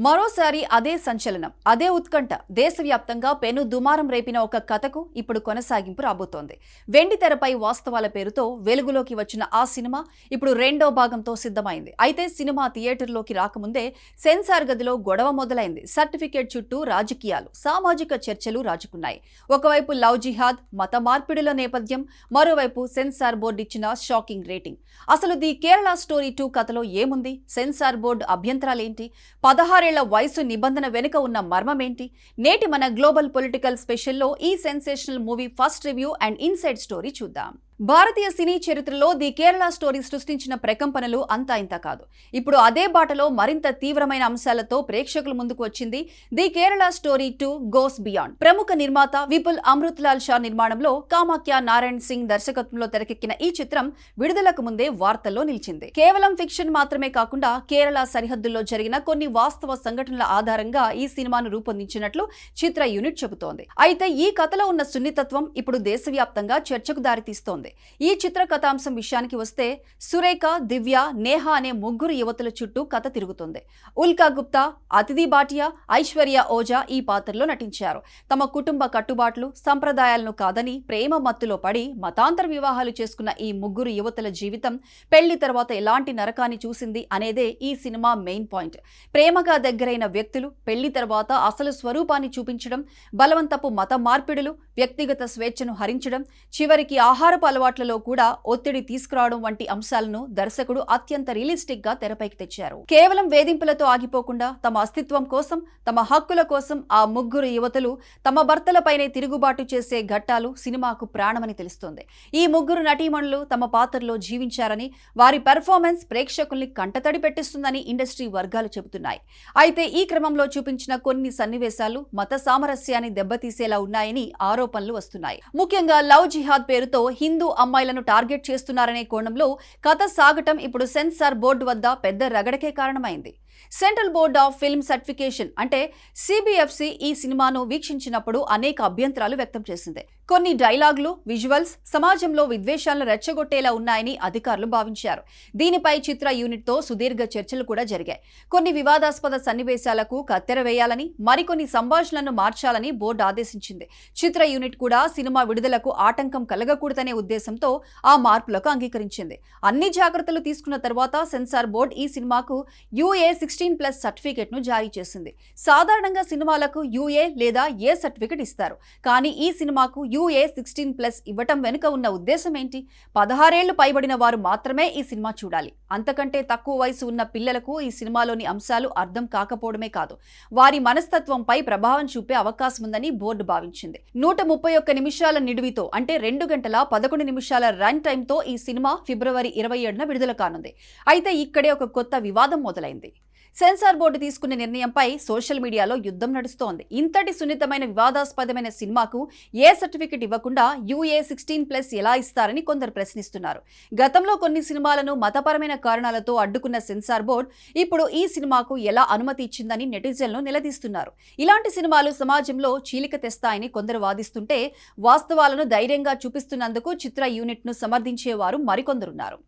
మరోసారి అదే సంచలనం, అదే ఉత్కంఠ దేశవ్యాప్తంగా పెను దుమారం రేపిన ఒక కథకు ఇప్పుడు కొనసాగింపు రాబోతోంది. వెండి తెరపై వాస్తవాల పేరుతో వెలుగులోకి వచ్చిన ఆ సినిమా ఇప్పుడు రెండో భాగంతో సిద్ధమైంది. అయితే సినిమా థియేటర్లోకి రాకముందే సెన్సార్ గదిలో గొడవ మొదలైంది. సర్టిఫికేట్ చుట్టూ రాజకీయాలు, సామాజిక చర్చలు రాజుకున్నాయి. ఒకవైపు లవ్ జిహాద్, మత మార్పిడుల నేపథ్యం, మరోవైపు సెన్సార్ బోర్డు ఇచ్చిన షాకింగ్ రేటింగ్. అసలు ది కేరళ స్టోరీ 2 కథలో ఏముంది? Censor board అభ్యంతరాలేంటి? 16 వయసు నిబంధన వెనుక ఉన్న మర్మమేంటి? నేటి మన గ్లోబల్ పొలిటికల్ స్పెషల్లో ఈ sensational movie first review and inside story చూద్దాం. భారతీయ సినీ చరిత్రలో ది కేరళ స్టోరీ సృష్టించిన ప్రకంపనలు అంతా ఇంత కాదు. ఇప్పుడు అదే బాటలో మరింత తీవ్రమైన అంశాలతో ప్రేక్షకుల ముందుకు వచ్చింది the Kerala story 2 goes beyond. ప్రముఖ నిర్మాత విపుల్ అమృత్లాల్ షా నిర్మాణంలో కామాఖ్య నారాయణ్ సింగ్ దర్శకత్వంలో తెరకెక్కిన ఈ చిత్రం విడుదలకు ముందే వార్తల్లో నిలిచింది. కేవలం ఫిక్షన్ మాత్రమే కాకుండా కేరళ సరిహద్దుల్లో జరిగిన కొన్ని వాస్తవ సంఘటనల ఆధారంగా ఈ సినిమాను రూపొందించినట్లు చిత్ర యూనిట్ చెబుతోంది. అయితే ఈ కథలో ఉన్న సున్నితత్వం ఇప్పుడు దేశవ్యాప్తంగా చర్చకు దారితీస్తోంది. ఈ చిత్ర కథాంశం విషయానికి వస్తే సురేఖ, దివ్య, నేహ అనే ముగ్గురు యువతుల చుట్టూ కథ తిరుగుతుంది. ఉల్కా గుప్తా, అతిథి భాటియా, ఐశ్వర్య ఓజా ఈ పాత్రలో నటించారు. తమ కుటుంబ కట్టుబాట్లు, సంప్రదాయాలను కాదని ప్రేమ మత్తులో పడి మతాంతర వివాహాలు చేసుకున్న ఈ ముగ్గురు యువతుల జీవితం పెళ్లి తర్వాత ఎలాంటి నరకాన్ని చూసింది అనేదే ఈ సినిమా మెయిన్ పాయింట్. ప్రేమగా దగ్గరైన వ్యక్తులు పెళ్లి తర్వాత అసలు స్వరూపాన్ని చూపించడం, బలవంతపు మత మార్పిడులు, వ్యక్తిగత స్వేచ్ఛను హరించడం, చివరికి ఆహారపు అలవాట్లలో కూడా ఒత్తిడి తీసుకురావడం వంటి అంశాలను దర్శకుడు అత్యంత రియలిస్టిక్ గా తెరపైకి తెచ్చారు. కేవలం వేధింపులతో ఆగిపోకుండా తమ అస్తిత్వం కోసం, తమ హక్కుల కోసం ఆ ముగ్గురు యువతులు తమ భర్తలపైనే తిరుగుబాటు చేసే ఘట్టాలు సినిమాకు ప్రాణమని తెలుస్తోంది. ఈ ముగ్గురు నటీమణులు తమ పాత్రలో జీవించారని, వారి పెర్ఫార్మెన్స్ ప్రేక్షకుల్ని కంటతడి పెట్టిస్తుందని ఇండస్ట్రీ వర్గాలు చెబుతున్నాయి. అయితే ఈ క్రమంలో చూపించిన కొన్ని సన్నివేశాలు మత సామరస్యాన్ని దెబ్బతీసేలా ఉన్నాయని ఆరోపణలు వస్తున్నాయి. ముఖ్యంగా లవ్ జిహాద్ పేరుతో హిందూ అమ్మాయిలను టార్గెట్ చేస్తున్నారనే కోణంలో కథ సాగటం ఇప్పుడు సెన్సార్ బోర్డు వద్ద పెద్ద రగడకే కారణమైంది. Central board of film certification అంటే సిబిఎఫ్సి ఈ సినిమాను వీక్షించినప్పుడు అనేక అభ్యంతరాలు వ్యక్తం చేసింది. కొన్ని డైలాగులు, విజువల్స్ సమాజంలో విద్వేషాలను రెచ్చగొట్టేలా ఉన్నాయని అధికారులు భావించారు. దీనిపై చిత్ర యూనిట్తో సుదీర్ఘ చర్చలు కూడా జరిగాయి. కొన్ని వివాదాస్పద సన్నివేశాలకు కత్తెర వేయాలని, మరికొన్ని సంభాషణలను మార్చాలని బోర్డు ఆదేశించింది. చిత్ర యూనిట్ కూడా సినిమా విడుదలకు ఆటంకం కలగకూడదనే ఉద్దేశంతో ఆ మార్పులకు అంగీకరించింది. అన్ని జాగ్రత్తలు తీసుకున్న తర్వాత సెన్సార్ బోర్డు ఈ సినిమాకు యూఏ 16+ సర్టిఫికేట్ ను జారీ చేసింది. సాధారణంగా సినిమాలకు యూఏ లేదా ఏ సర్టిఫికేట్ ఇస్తారు. కానీ ఈ సినిమాకు యూఏ 16+ ఇవ్వటం వెనుక ఉన్న ఉద్దేశం ఏంటి? 16 ఏళ్లు పైబడిన వారు మాత్రమే ఈ సినిమా చూడాలి. అంతకంటే తక్కువ వయసు ఉన్న పిల్లలకు ఈ సినిమాలోని అంశాలు అర్థం కాకపోవడమే కాదు, వారి మనస్తత్వంపై ప్రభావం చూపే అవకాశం ఉందని బోర్డు భావించింది. 131 నిమిషాల నిడివితో అంటే 2 గంటల 11 నిమిషాల రన్ టైంతో ఈ సినిమా ఫిబ్రవరి 27న విడుదల కానుంది. అయితే ఇక్కడే ఒక కొత్త వివాదం మొదలైంది. సెన్సార్ బోర్డు తీసుకున్న నిర్ణయంపై సోషల్ మీడియాలో యుద్ధం నడుస్తోంది. ఇంతటి సున్నితమైన వివాదాస్పదమైన సినిమాకు ఏ సర్టిఫికెట్ ఇవ్వకుండా యూఏ 16+ ఎలా ఇస్తారని కొందరు ప్రశ్నిస్తున్నారు. గతంలో కొన్ని సినిమాలను మతపరమైన కారణాలతో అడ్డుకున్న సెన్సార్ బోర్డు ఇప్పుడు ఈ సినిమాకు ఎలా అనుమతి ఇచ్చిందని నెటిజన్లు నిలదీస్తున్నారు. ఇలాంటి సినిమాలు సమాజంలో చీలిక తెస్తాయని కొందరు వాదిస్తుంటే, వాస్తవాలను ధైర్యంగా చూపిస్తున్నందుకు చిత్ర యూనిట్ను సమర్థించేవారు మరికొందరున్నారు.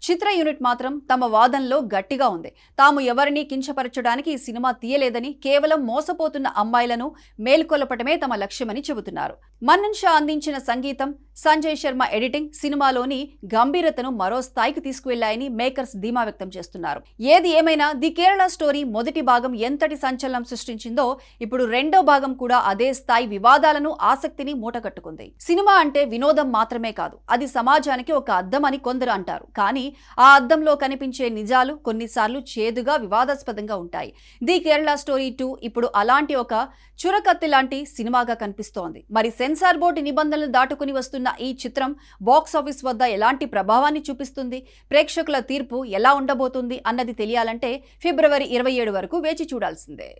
చిత్ర యూనిట్ మాత్రం తమ వాదనలో గట్టిగా ఉంది. తాము ఎవరిని కించపరచడానికి ఈ సినిమా తీయలేదని, కేవలం మోసపోతున్న అమ్మాయిలను మేల్కొలపటమే తమ లక్ష్యమని చెబుతున్నారు. మన్నన్ షా అందించిన సంగీతం, సంజయ్ శర్మ ఎడిటింగ్ సినిమాలోని గంభీరతను మరో స్థాయికి తీసుకువెళ్లాయని మేకర్స్ ధీమా వ్యక్తం చేస్తున్నారు. ఏది ఏమైనా ది కేరళ స్టోరీ మొదటి భాగం ఎంతటి సంచలనం సృష్టించిందో ఇప్పుడు రెండో భాగం కూడా అదే స్థాయి వివాదాలను, ఆసక్తిని మూటగట్టుకుంది. సినిమా అంటే వినోదం మాత్రమే కాదు, అది సమాజానికి ఒక అద్దం అని కొందరు అంటారు. కానీ ఆ అద్దంలో కనిపించే నిజాలు కొన్నిసార్లు చేదుగా, వివాదాస్పదంగా ఉంటాయి. ది కేరళ స్టోరీ 2 ఇప్పుడు అలాంటి ఒక చురకత్తి లాంటి సినిమాగా కనిపిస్తోంది. మరి సెన్సార్ బోర్డు నిబంధనలు దాటుకుని వస్తున్న ఈ చిత్రం బాక్సాఫీస్ వద్ద ఎలాంటి ప్రభావాన్ని చూపిస్తుంది, ప్రేక్షకుల తీర్పు ఎలా ఉండబోతుంది అన్నది తెలియాలంటే ఫిబ్రవరి 27 వరకు వేచి చూడాల్సిందే.